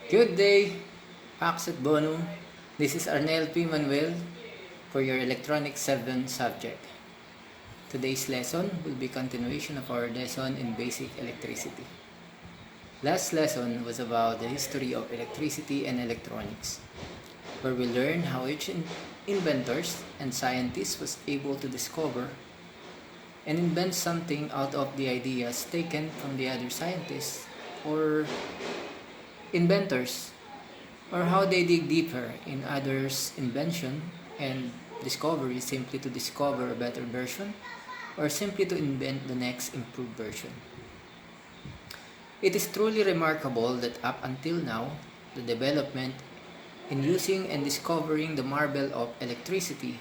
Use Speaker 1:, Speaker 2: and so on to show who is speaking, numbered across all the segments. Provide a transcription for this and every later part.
Speaker 1: Good day, Pax at Bono. This is Arnel P. Manuel for your Electronics 7 subject. Today's lesson will be continuation of our lesson in basic electricity. Last lesson was about the history of electricity and electronics, where we learned how each inventors and scientists was able to discover and invent something out of the ideas taken from the other scientists or inventors, or how they dig deeper in others' invention and discovery simply to discover a better version or simply to invent the next improved version. It is truly remarkable that up until now, the development in using and discovering the marvel of electricity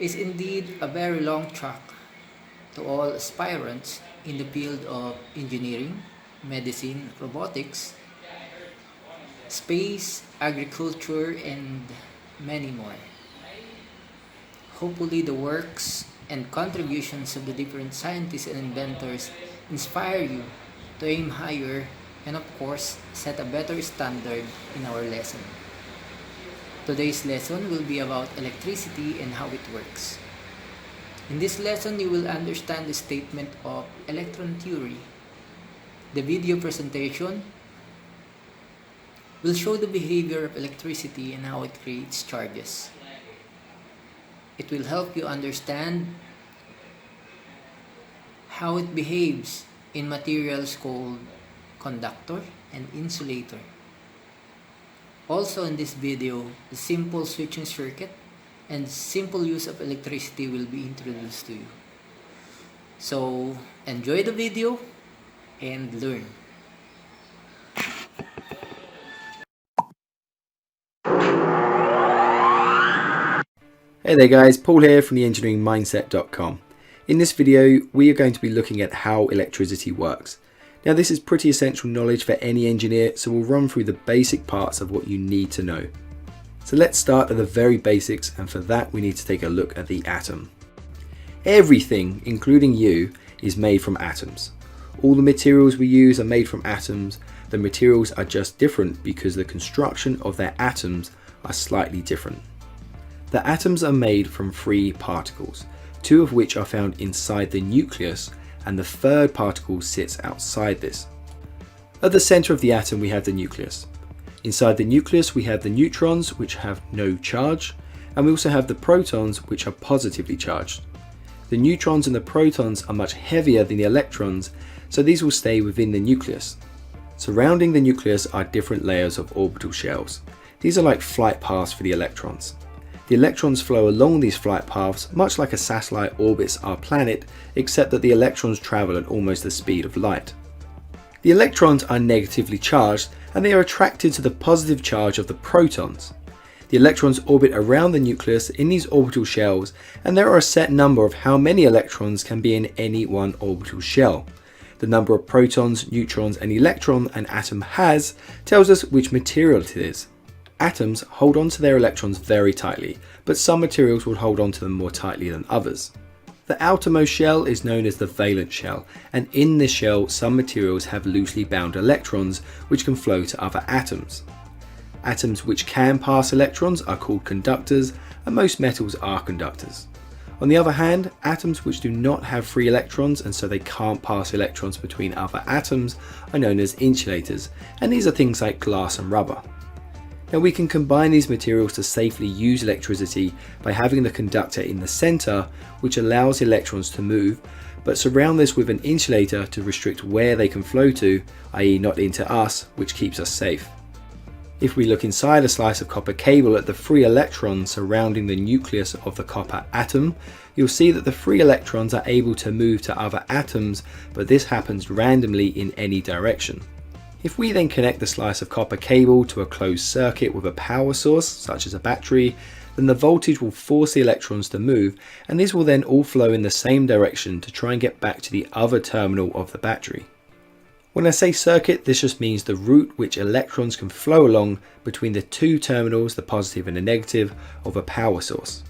Speaker 1: is indeed a very long track to all aspirants in the field of engineering, medicine, robotics, space, agriculture, and many more. Hopefully, the works and contributions of the different scientists and inventors inspire you to aim higher and, of course, set a better standard in our lesson. Today's lesson will be about electricity and how it works. In this lesson, you will understand the statement of electron theory. The video presentation will show the behavior of electricity and how it creates charges. It will help you understand how it behaves in materials called conductor and insulator. Also in this video, the simple switching circuit and simple use of electricity will be introduced to you. So enjoy the video and learn.
Speaker 2: Hey there guys, Paul here from theengineeringmindset.com. In this video we are going to be looking at how electricity works. Now this is pretty essential knowledge for any engineer, so we'll run through the basic parts of what you need to know. So let's start at the very basics, and for that we need to take a look at the atom. Everything, including you, is made from atoms. All the materials we use are made from atoms. The materials are just different because the construction of their atoms are slightly different. The atoms are made from three particles, two of which are found inside the nucleus, and the third particle sits outside this. At the center of the atom we have the nucleus. Inside the nucleus we have the neutrons, which have no charge, and we also have the protons, which are positively charged. The neutrons and the protons are much heavier than the electrons, so these will stay within the nucleus. Surrounding the nucleus are different layers of orbital shells. These are like flight paths for the electrons. The electrons flow along these flight paths much like a satellite orbits our planet, except that the electrons travel at almost the speed of light. The electrons are negatively charged and they are attracted to the positive charge of the protons. The electrons orbit around the nucleus in these orbital shells, and there are a set number of how many electrons can be in any one orbital shell. The number of protons, neutrons and electron an atom has tells us which material it is. Atoms hold on to their electrons very tightly, but some materials will hold on to them more tightly than others. The outermost shell is known as the valence shell, and in this shell some materials have loosely bound electrons which can flow to other atoms. Atoms which can pass electrons are called conductors, and most metals are conductors. On the other hand, atoms which do not have free electrons and so they can't pass electrons between other atoms are known as insulators, and these are things like glass and rubber. Now we can combine these materials to safely use electricity by having the conductor in the center, which allows the electrons to move, but surround this with an insulator to restrict where they can flow to, i.e. not into us, which keeps us safe. If we look inside a slice of copper cable at the free electrons surrounding the nucleus of the copper atom, you'll see that the free electrons are able to move to other atoms, but this happens randomly in any direction. If we then connect the slice of copper cable to a closed circuit with a power source, such as a battery, then the voltage will force the electrons to move, and these will then all flow in the same direction to try and get back to the other terminal of the battery. When I say circuit, this just means the route which electrons can flow along between the two terminals, the positive and the negative, of a power source.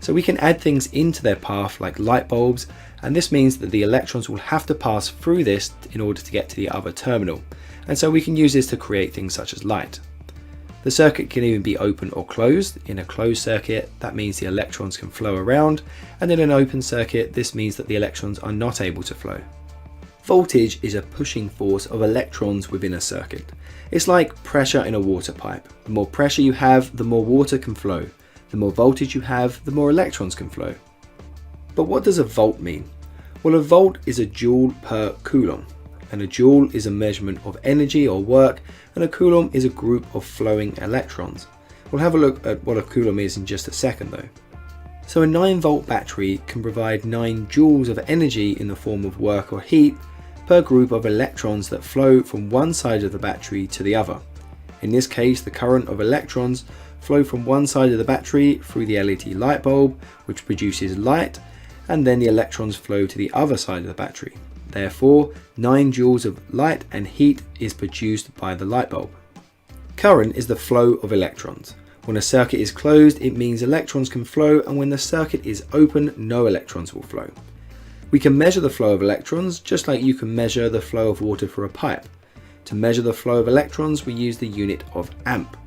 Speaker 2: So we can add things into their path like light bulbs, and this means that the electrons will have to pass through this in order to get to the other terminal. And so we can use this to create things such as light. The circuit can even be open or closed. In a closed circuit, that means the electrons can flow around, and in an open circuit, this means that the electrons are not able to flow. Voltage is a pushing force of electrons within a circuit. It's like pressure in a water pipe. The more pressure you have, the more water can flow. The more voltage you have, the more electrons can flow. But what does a volt mean? Well, a volt is a joule per coulomb, and a joule is a measurement of energy or work, and a coulomb is a group of flowing electrons. We'll have a look at what a coulomb is in just a second though. So a 9-volt battery can provide 9 joules of energy in the form of work or heat per group of electrons that flow from one side of the battery to the other. In this case, the current of electrons flow from one side of the battery through the LED light bulb, which produces light, and then the electrons flow to the other side of the battery. Therefore, 9 joules of light and heat is produced by the light bulb. Current is the flow of electrons. When a circuit is closed, it means electrons can flow, and when the circuit is open, no electrons will flow. We can measure the flow of electrons just like you can measure the flow of water through a pipe. To measure the flow of electrons, we use the unit of amp.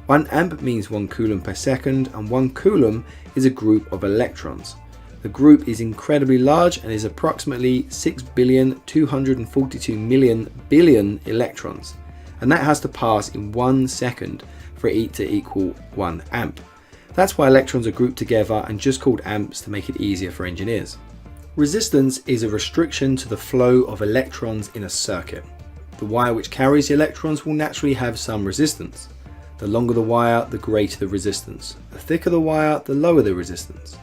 Speaker 2: 1 amp means 1 coulomb per second, and 1 coulomb is a group of electrons. The group is incredibly large and is approximately 6,242,000,000,000,000,000 electrons, and that has to pass in 1 second for it to equal 1 amp. That's why electrons are grouped together and just called amps to make it easier for engineers. Resistance is a restriction to the flow of electrons in a circuit. The wire which carries the electrons will naturally have some resistance. The longer the wire, the greater the resistance. The thicker the wire, the lower the resistance.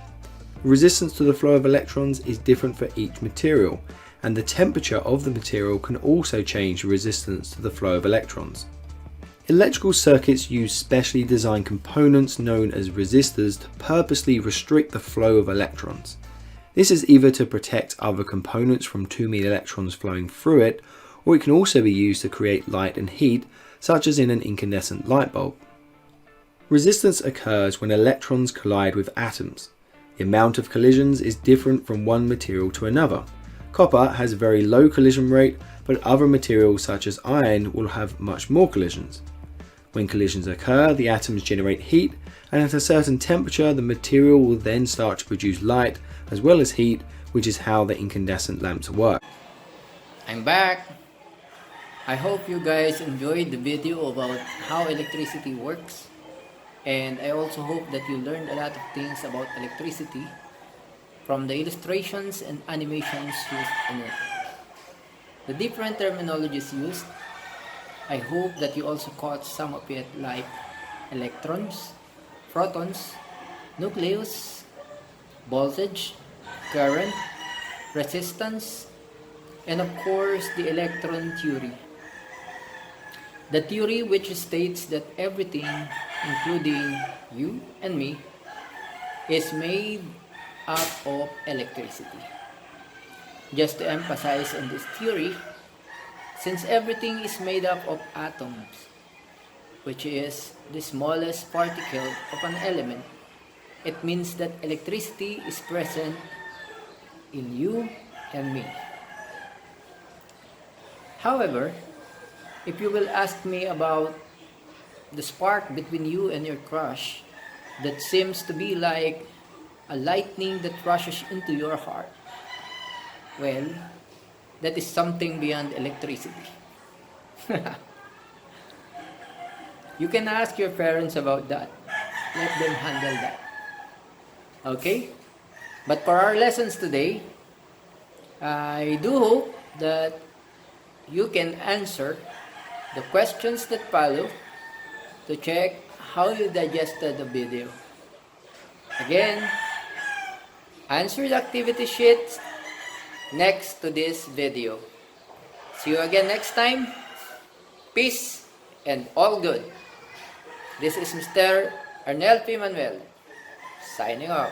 Speaker 2: Resistance to the flow of electrons is different for each material, and the temperature of the material can also change the resistance to the flow of electrons. Electrical circuits use specially designed components known as resistors to purposely restrict the flow of electrons. This is either to protect other components from too many electrons flowing through it, or it can also be used to create light and heat, such as in an incandescent light bulb. Resistance occurs when electrons collide with atoms. The amount of collisions is different from one material to another. Copper has a very low collision rate, but other materials such as iron will have much more collisions. When collisions occur, the atoms generate heat, and at a certain temperature the material will then start to produce light as well as heat, which is how the incandescent lamps work.
Speaker 1: I'm back! I hope you guys enjoyed the video about how electricity works. And I also hope that you learned a lot of things about electricity from the illustrations and animations used in it. The different terminologies used, I hope that you also caught some of it, like electrons, protons, nucleus, voltage, current, resistance, and of course the electron theory. The theory which states that everything, including you and me, is made up of electricity. Just to emphasize on this theory, since everything is made up of atoms, which is the smallest particle of an element, it means that electricity is present in you and me. However, if you will ask me about the spark between you and your crush that seems to be like a lightning that rushes into your heart, well, that is something beyond electricity. You can ask your parents about that. Let them handle that. Okay? But for our lessons today, I do hope that you can answer the questions that follow to check how you digested the video. Again, answer the activity sheets next to this video. See you again next time. Peace and all good. This is Mr. Arnel P. Manuel signing off.